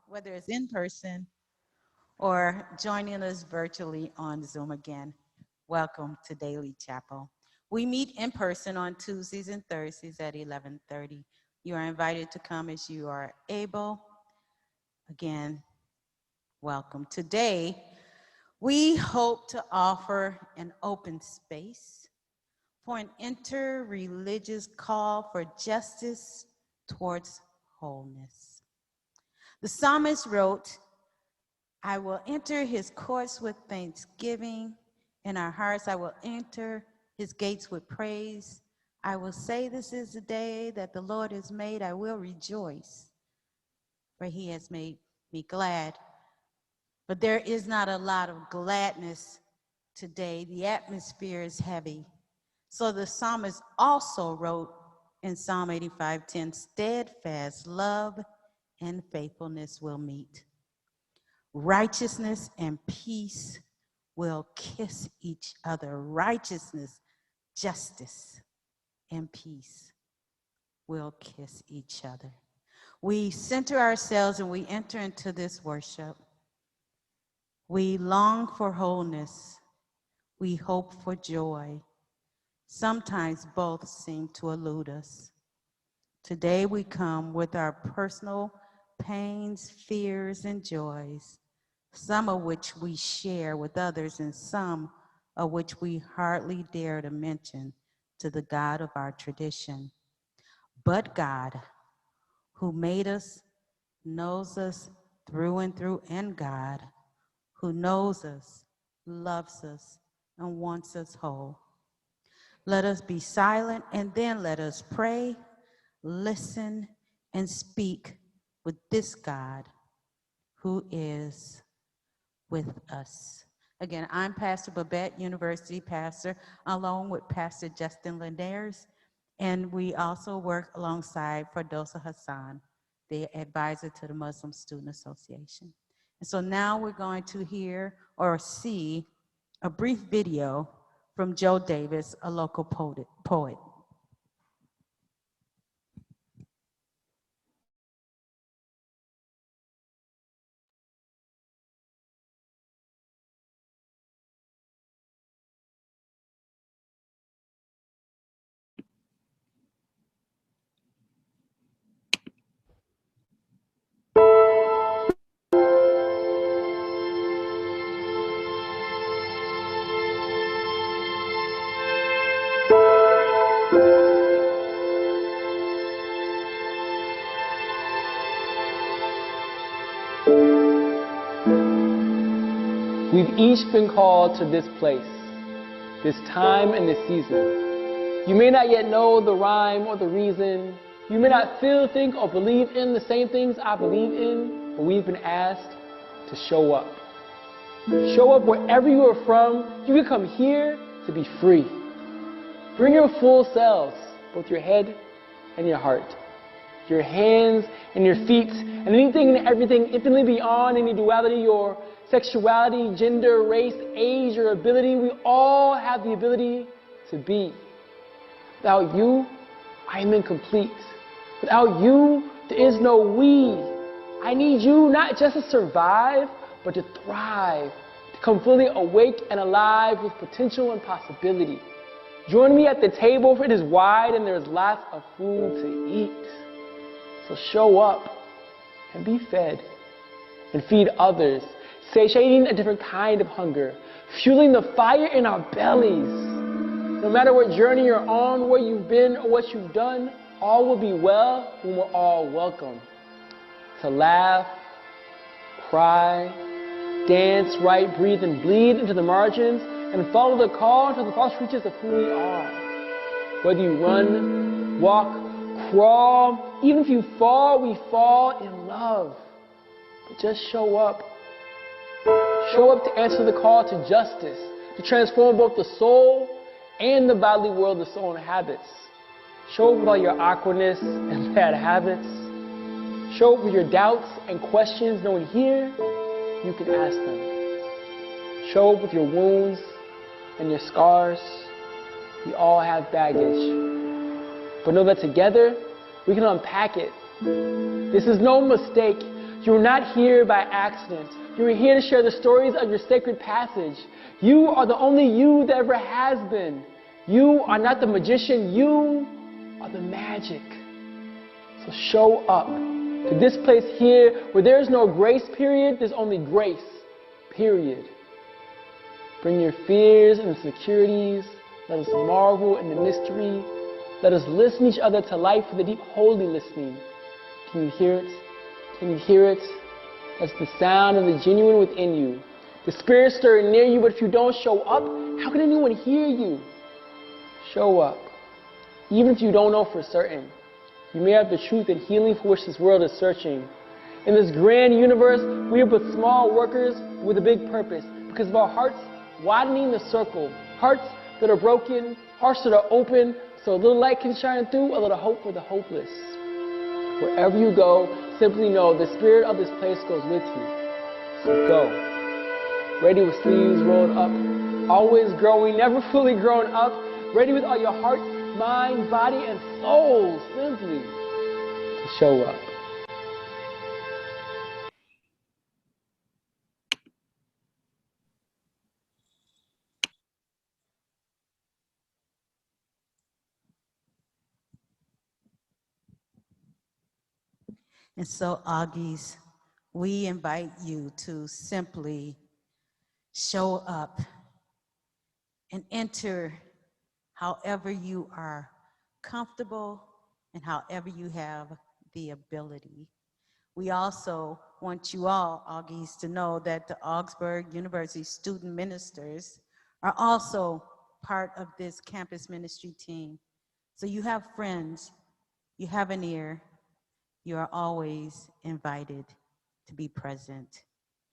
whether it's in person or joining us virtually on Zoom again. Welcome to Daily Chapel. We meet in person on Tuesdays and Thursdays at 11:30. You are invited to come as you are able. Again, welcome. Today, we hope to offer an open space for an interreligious call for justice towards wholeness. The psalmist wrote, I will enter his courts with thanksgiving. In our hearts, I will enter his gates with praise. I will say, this is the day that the Lord has made. I will rejoice, for he has made me glad. But there is not a lot of gladness today. The atmosphere is heavy. So the psalmist also wrote in Psalm 85:10, steadfast love and faithfulness will meet. Righteousness and peace will kiss each other. Righteousness, justice, and peace will kiss each other. We center ourselves and we enter into this worship. We long for wholeness. We hope for joy. Sometimes both seem to elude us. Today we come with our personal pains, fears, and joys, some of which we share with others and some of which we hardly dare to mention to the God of our tradition. But God, who made us, knows us through and through, and God, who knows us, loves us, and wants us whole. Let us be silent and then let us pray, listen, and speak with this God who is with us. Again, I'm Pastor Babette, University Pastor, along with Pastor Justin Linares, and we also work alongside Fardosa Hassan, the advisor to the Muslim Student Association. And so now we're going to hear or see a brief video from Joe Davis, a local poet. We've each been called to this place, this time and this season. You may not yet know the rhyme or the reason. You may not feel, think, or believe in the same things I believe in, but we've been asked to show up. Show up wherever you are from. You can come here to be free. Bring your full selves, both your head and your heart, your hands and your feet, and anything and everything infinitely beyond any duality, your sexuality, gender, race, age, or ability. We all have the ability to be. Without you, I am incomplete. Without you, there is no we. I need you not just to survive, but to thrive, to come fully awake and alive with potential and possibility. Join me at the table, for it is wide and there is lots of food to eat. So show up and be fed and feed others, satiating a different kind of hunger, fueling the fire in our bellies. No matter what journey you're on, where you've been, or what you've done, all will be well when we're all welcome. To laugh, cry, dance, write, breathe, and bleed into the margins, and follow the call into the false reaches of who we are. Whether you run, walk, crawl, even if you fall, we fall in love. But just show up. Show up to answer the call to justice, to transform both the soul and the bodily world the soul inhabits. Show up with all your awkwardness and bad habits. Show up with your doubts and questions, knowing here you can ask them. Show up with your wounds and your scars. We all have baggage. But know that together we can unpack it. This is no mistake. You're not here by accident. You're here to share the stories of your sacred passage. You are the only you that ever has been. You are not the magician. You are the magic. So show up to this place here where there is no grace period, there's only grace period. Bring your fears and insecurities. Let us marvel in the mystery. Let us listen each other to life with a deep, holy listening. Can you hear it? Can you hear it? That's the sound of the genuine within you. The Spirit stirring near you, but if you don't show up, how can anyone hear you? Show up. Even if you don't know for certain, you may have the truth and healing for which this world is searching. In this grand universe, we are but small workers with a big purpose because of our hearts widening the circle. Hearts that are broken, hearts that are open, so a little light can shine through, a little hope for the hopeless. Wherever you go, simply know the Spirit of this place goes with you. So go. Ready with sleeves rolled up, always growing, never fully grown up, ready with all your heart, mind, body, and soul, simply to show up. And so, Augies, we invite you to simply show up and enter however you are comfortable and however you have the ability. We also want you all, Augies, to know that the Augsburg University student ministers are also part of this campus ministry team. So you have friends, you have an ear, you are always invited to be present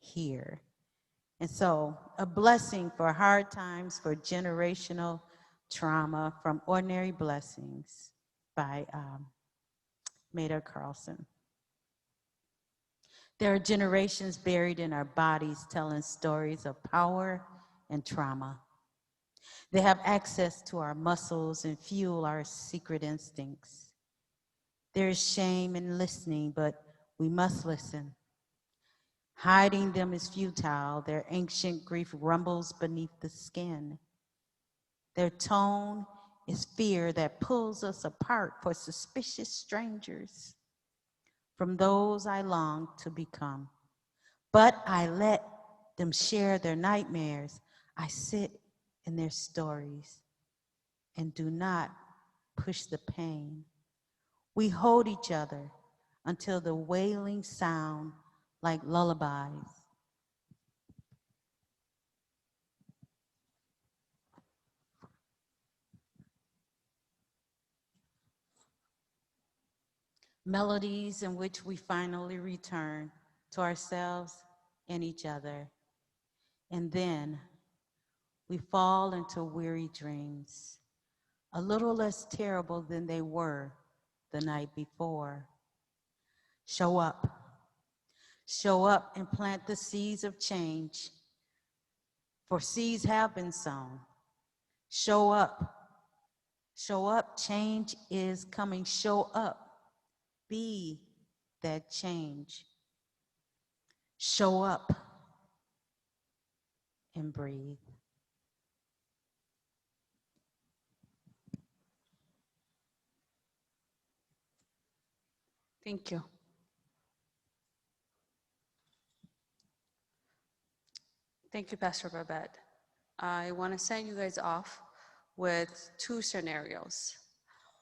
here. And so, a blessing for hard times, for generational trauma, from ordinary blessings by Maida Carlson. There are generations buried in our bodies telling stories of power and trauma. They have access to our muscles and fuel our secret instincts. There is shame in listening, but we must listen. Hiding them is futile. Their ancient grief rumbles beneath the skin. Their tone is fear that pulls us apart for suspicious strangers from those I long to become. But I let them share their nightmares. I sit in their stories and do not push the pain. We hold each other until the wailing sound like lullabies. Melodies in which we finally return to ourselves and each other. And then we fall into weary dreams, a little less terrible than they were the night before. Show up. Show up and plant the seeds of change, for seeds have been sown. Show up. Show up. Change is coming. Show up. Be that change. Show up and breathe. Thank you. Thank you, Pastor Babette. I want to send you guys off with two scenarios.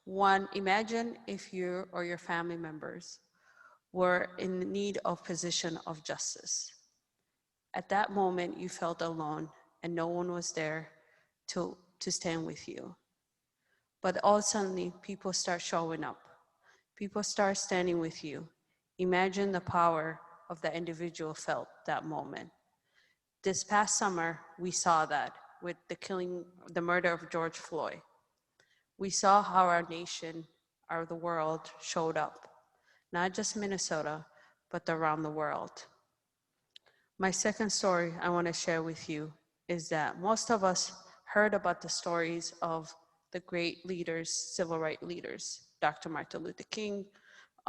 One, imagine if you or your family members were in need of position of justice. At that moment, you felt alone and no one was there to stand with you. But all suddenly, people start showing up. People start standing with you. Imagine the power of the individual felt that moment. This past summer, we saw that with the murder of George Floyd. We saw how our nation, the world showed up, not just Minnesota, but around the world. My second story I want to share with you is that most of us heard about the stories of the great leaders, civil rights leaders, Dr. Martin Luther King,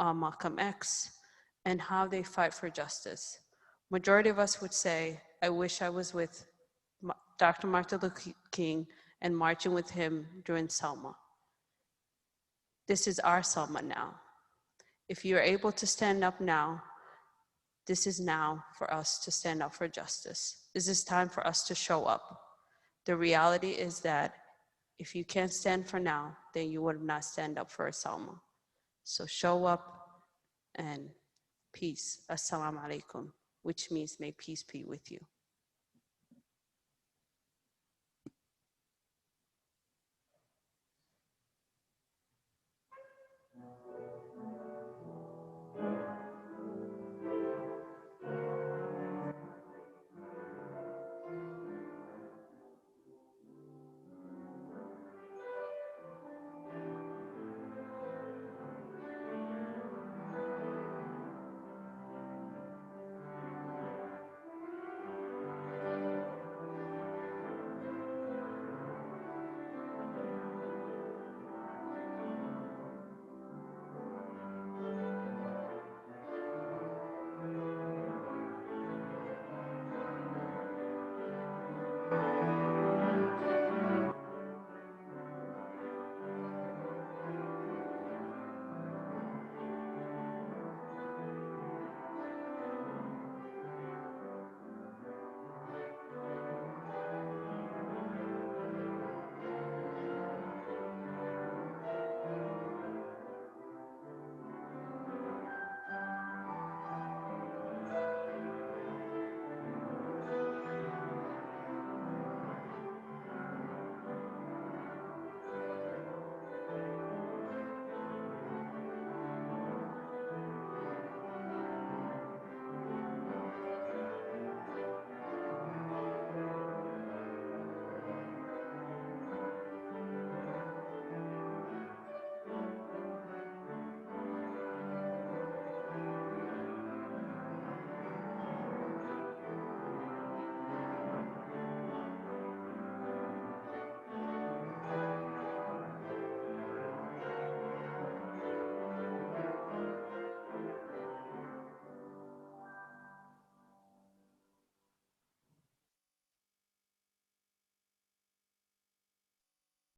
Malcolm X, and how they fight for justice. Majority of us would say, I wish I was with Dr. Martin Luther King and marching with him during Selma. This is our Selma now. If you're able to stand up now, this is now for us to stand up for justice. This is time for us to show up. The reality is that if you can't stand for now, then you would not stand up for Selma. So show up and peace. Assalamu alaikum, which means may peace be with you.